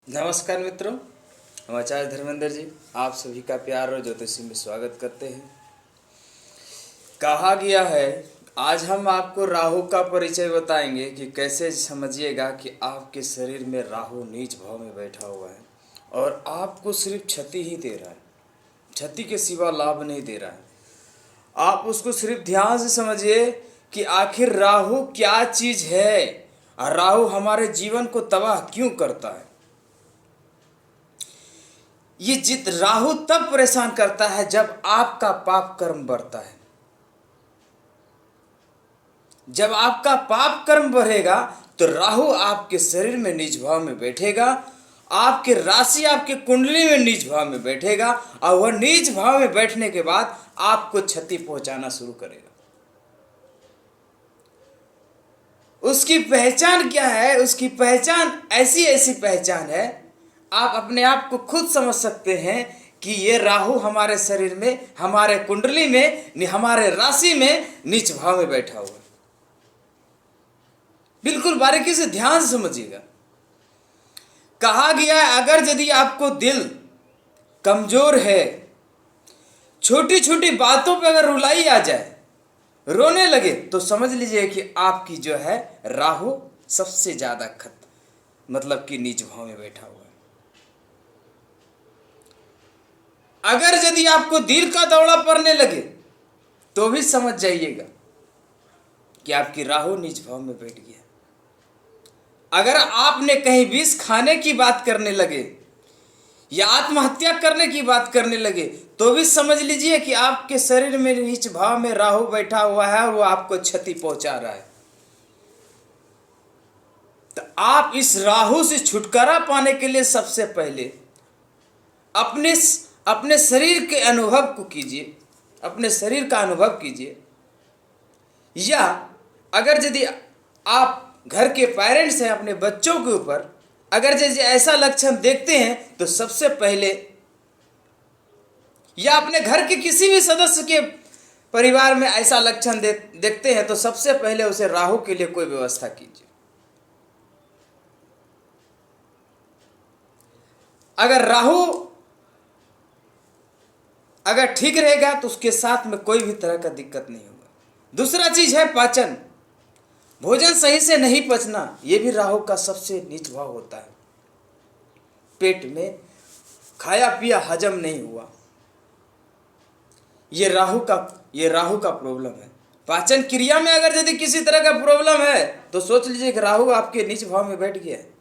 नमस्कार मित्रों, हम आचार्य धर्मेंद्र जी आप सभी का प्यार और ज्योतिषी में स्वागत करते हैं। कहा गया है, आज हम आपको राहु का परिचय बताएंगे कि कैसे समझिएगा कि आपके शरीर में राहु नीच भाव में बैठा हुआ है और आपको सिर्फ क्षति ही दे रहा है, क्षति के सिवा लाभ नहीं दे रहा है। आप उसको सिर्फ ध्यान से समझिए कि आखिर राहु क्या चीज़ है और राहु हमारे जीवन को तबाह क्यों करता है। ये जित राहु तब परेशान करता है जब आपका पाप कर्म बढ़ता है। जब आपका पाप कर्म बढ़ेगा तो राहु आपके शरीर में नीच भाव में बैठेगा, आपके राशि आपके कुंडली में नीच भाव में बैठेगा और वह नीच भाव में बैठने के बाद आपको क्षति पहुंचाना शुरू करेगा। उसकी पहचान क्या है? उसकी पहचान ऐसी ऐसी पहचान है, आप अपने आप को खुद समझ सकते हैं कि ये राहु हमारे शरीर में, हमारे कुंडली में, हमारे राशि में नीच भाव में बैठा हुआ है। बिल्कुल बारीकी से ध्यान से समझिएगा। कहा गया है, अगर यदि आपको दिल कमजोर है, छोटी छोटी बातों पर अगर रुलाई आ जाए, रोने लगे, तो समझ लीजिए कि आपकी जो है राहु सबसे ज्यादा मतलब कि नीच भाव में बैठा हुआ है। अगर यदि आपको दिल का दौरा पड़ने लगे तो भी समझ जाइएगा कि आपकी राहु नीच भाव में बैठ गया। अगर आपने कहीं विष खाने की बात करने लगे या आत्महत्या करने की बात करने लगे तो भी समझ लीजिए कि आपके शरीर में नीच भाव में राहु बैठा हुआ है और वो आपको क्षति पहुंचा रहा है। तो आप इस राहु से छुटकारा पाने के लिए सबसे पहले अपने शरीर के अनुभव को कीजिए, अपने शरीर का अनुभव कीजिए। या अगर यदि आप घर के पेरेंट्स हैं, अपने बच्चों के ऊपर अगर यदि ऐसा लक्षण देखते हैं तो सबसे पहले, या अपने घर के किसी भी सदस्य के परिवार में ऐसा लक्षण देखते हैं तो सबसे पहले उसे राहु के लिए कोई व्यवस्था कीजिए। अगर राहु अगर ठीक रहेगा तो उसके साथ में कोई भी तरह का दिक्कत नहीं होगा। दूसरा चीज है पाचन, भोजन सही से नहीं पचना, यह भी राहु का सबसे नीच भाव होता है। पेट में खाया पिया हजम नहीं हुआ, ये राहु का प्रॉब्लम है। पाचन क्रिया में अगर यदि किसी तरह का प्रॉब्लम है तो सोच लीजिए कि राहु आपके नीच भाव में बैठ गया है।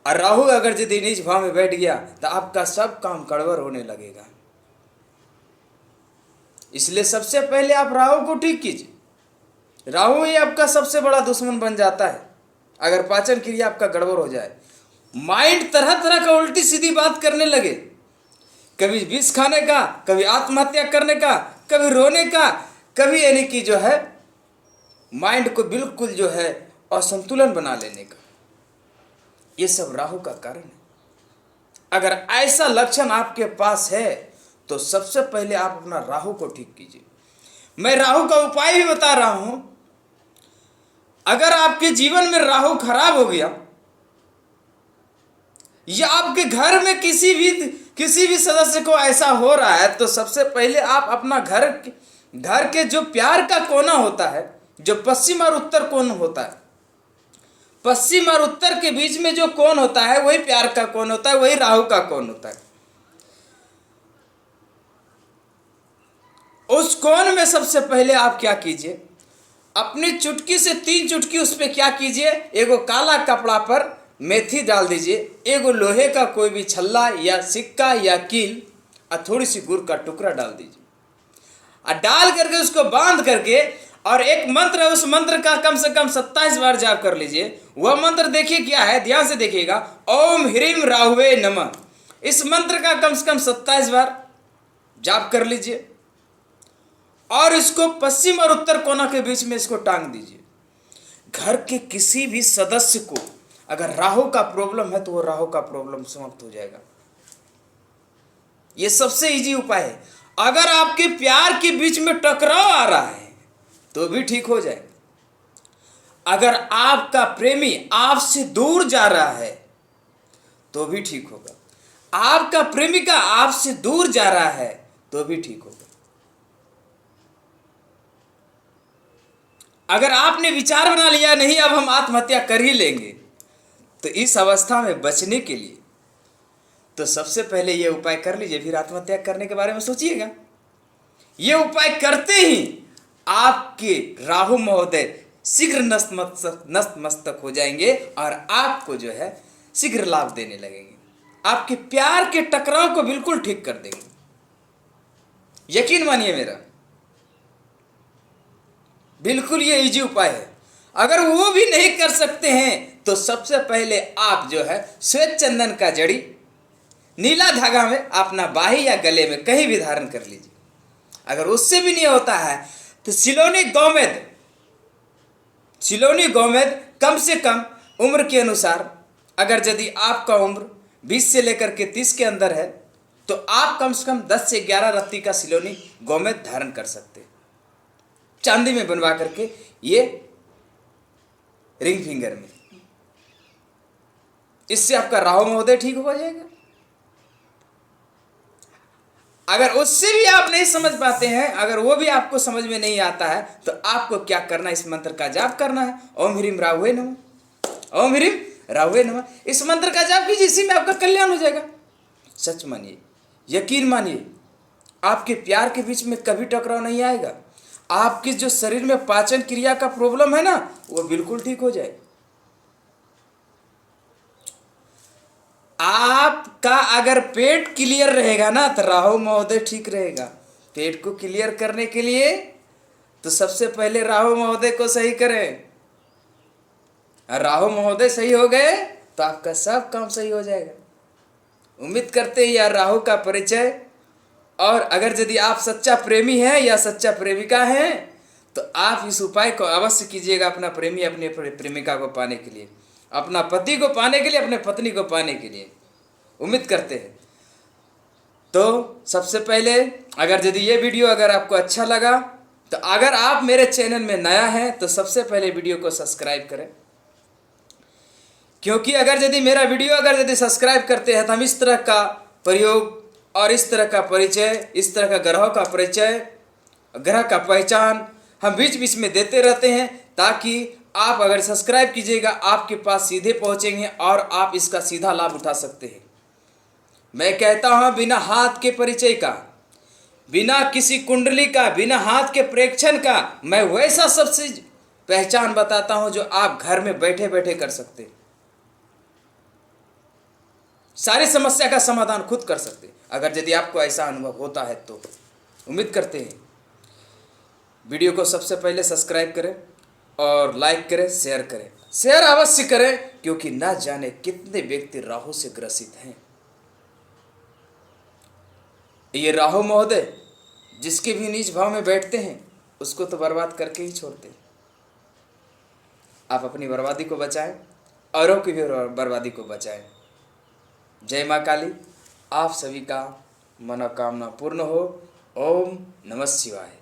और राहु अगर यदि नीच भाव में बैठ गया तो आपका सब काम गड़बड़ होने लगेगा। इसलिए सबसे पहले आप राहु को ठीक कीजिए। राहु ही आपका सबसे बड़ा दुश्मन बन जाता है अगर पाचन क्रिया आपका गड़बड़ हो जाए। माइंड तरह तरह का उल्टी सीधी बात करने लगे, कभी विष खाने का, कभी आत्महत्या करने का, कभी रोने का, कभी यानी कि जो है माइंड को बिल्कुल जो है असंतुलन बना लेने का, ये सब राहु का कारण है। अगर ऐसा लक्षण आपके पास है तो सबसे पहले आप अपना राहु को ठीक कीजिए। मैं राहु का उपाय भी बता रहा हूं। अगर आपके जीवन में राहु खराब हो गया या आपके घर में किसी भी सदस्य को ऐसा हो रहा है तो सबसे पहले आप अपना घर के जो प्यार का कोना होता है, जो पश्चिम और उत्तर कोण होता है, पश्चिम और उत्तर के बीच में जो कोण होता है वही प्यार का कोण होता है, वही राहु का कोण होता है। उस कोण में सबसे पहले आप क्या कीजिए, अपनी चुटकी से 3 चुटकी उस पर क्या कीजिए, एगो काला कपड़ा पर मेथी डाल दीजिए, एगो लोहे का कोई भी छल्ला या सिक्का या कील और थोड़ी सी गुड़ का टुकड़ा डाल दीजिए और डाल करके उसको बांध करके और एक मंत्र है, उस मंत्र का कम से कम 27 बार जाप कर लीजिए। वह मंत्र देखिए क्या है, ध्यान से देखिएगा। ओम ह्रीम राहुवे नमः, इस मंत्र का कम से कम 27 बार जाप कर लीजिए और इसको पश्चिम और उत्तर कोना के बीच में इसको टांग दीजिए। घर के किसी भी सदस्य को अगर राहु का प्रॉब्लम है तो वो राहु का प्रॉब्लम समाप्त हो जाएगा। ये सबसे इजी उपाय है। अगर आपके प्यार के बीच में टकराव आ रहा है तो भी ठीक हो जाएगा। अगर आपका प्रेमी आपसे दूर जा रहा है तो भी ठीक होगा, आपका प्रेमिका आपसे दूर जा रहा है तो भी ठीक होगा। अगर आपने विचार बना लिया नहीं अब हम आत्महत्या कर ही लेंगे, तो इस अवस्था में बचने के लिए तो सबसे पहले ये उपाय कर लीजिए, फिर आत्महत्या करने के बारे में सोचिएगा। ये उपाय करते ही आपके राहु महोदय शीघ्र नतमस्तक हो जाएंगे और आपको जो है शीघ्र लाभ देने लगेंगे, आपके प्यार के टकराव को बिल्कुल ठीक कर देंगे। यकीन मानिए मेरा, बिल्कुल ये इजी उपाय है। अगर वो भी नहीं कर सकते हैं तो सबसे पहले आप जो है श्वेत चंदन का जड़ी नीला धागा में अपना बाही या गले में कहीं भी धारण कर लीजिए। अगर उससे भी नहीं होता है तो सिलोनी गौमेद कम से कम उम्र के अनुसार, अगर यदि आपका उम्र 20 से लेकर के 30 के अंदर है तो आप कम से कम 10 से 11 रत्ती का सिलोनी गौमेद धारण कर सकते हैं, चांदी में बनवा करके, ये रिंग फिंगर में। इससे आपका राहु महोदय ठीक हो जाएगा। अगर उससे भी आप नहीं समझ पाते हैं, अगर वो भी आपको समझ में नहीं आता है, तो आपको क्या करना है, इस मंत्र का जाप करना है। ओम ह्रीम राहुवे नमः, ओम ह्रीम राहुवे नमः। इस मंत्र का जाप कीजिए, इसी में आपका कल्याण हो जाएगा। सच मानिए, यकीन मानिए, आपके प्यार के बीच में कभी टकराव नहीं आएगा। आपकी जो शरीर में पाचन क्रिया का प्रॉब्लम है ना, वो बिल्कुल ठीक हो जाए। आपका अगर पेट क्लियर रहेगा ना तो राहु महोदय ठीक रहेगा। पेट को क्लियर करने के लिए तो सबसे पहले राहु महोदय को सही करें। राहु महोदय सही हो गए तो आपका सब काम सही हो जाएगा। उम्मीद करते हैं यार राहु का परिचय, और अगर यदि आप सच्चा प्रेमी हैं या सच्चा प्रेमिका हैं तो आप इस उपाय को अवश्य कीजिएगा अपना प्रेमी अपने प्रेमिका को पाने के लिए, अपना पति को पाने के लिए, अपने पत्नी को पाने के लिए। उम्मीद करते हैं। तो सबसे पहले अगर यदि ये वीडियो अगर आपको अच्छा लगा तो अगर आप मेरे चैनल में नया हैं तो सबसे पहले वीडियो को सब्सक्राइब करें, क्योंकि अगर यदि मेरा वीडियो अगर यदि सब्सक्राइब करते हैं तो हम इस तरह का प्रयोग और इस तरह का परिचय, इस तरह का ग्रहों का परिचय, ग्रह का पहचान हम बीच बीच में देते रहते हैं, ताकि आप अगर सब्सक्राइब कीजिएगा आपके पास सीधे पहुंचेंगे और आप इसका सीधा लाभ उठा सकते हैं। मैं कहता हूं बिना हाथ के परिचय का, बिना किसी कुंडली का, बिना हाथ के प्रेक्षण का मैं वैसा सब चीज पहचान बताता हूं जो आप घर में बैठे बैठे कर सकते हैं। सारी समस्या का समाधान खुद कर सकते हैं, अगर यदि आपको ऐसा अनुभव होता है तो। उम्मीद करते हैं वीडियो को सबसे पहले सब्सक्राइब करें और लाइक करें, शेयर करें। शेयर अवश्य करें, क्योंकि ना जाने कितने व्यक्ति राहु से ग्रसित हैं। ये राहु महोदय जिसके भी नीच भाव में बैठते हैं उसको तो बर्बाद करके ही छोड़ते हैं। आप अपनी बर्बादी को बचाएं, औरों की भी बर्बादी को बचाएं। जय माँ काली, आप सभी का मनोकामना पूर्ण हो। ओम नमः शिवाय।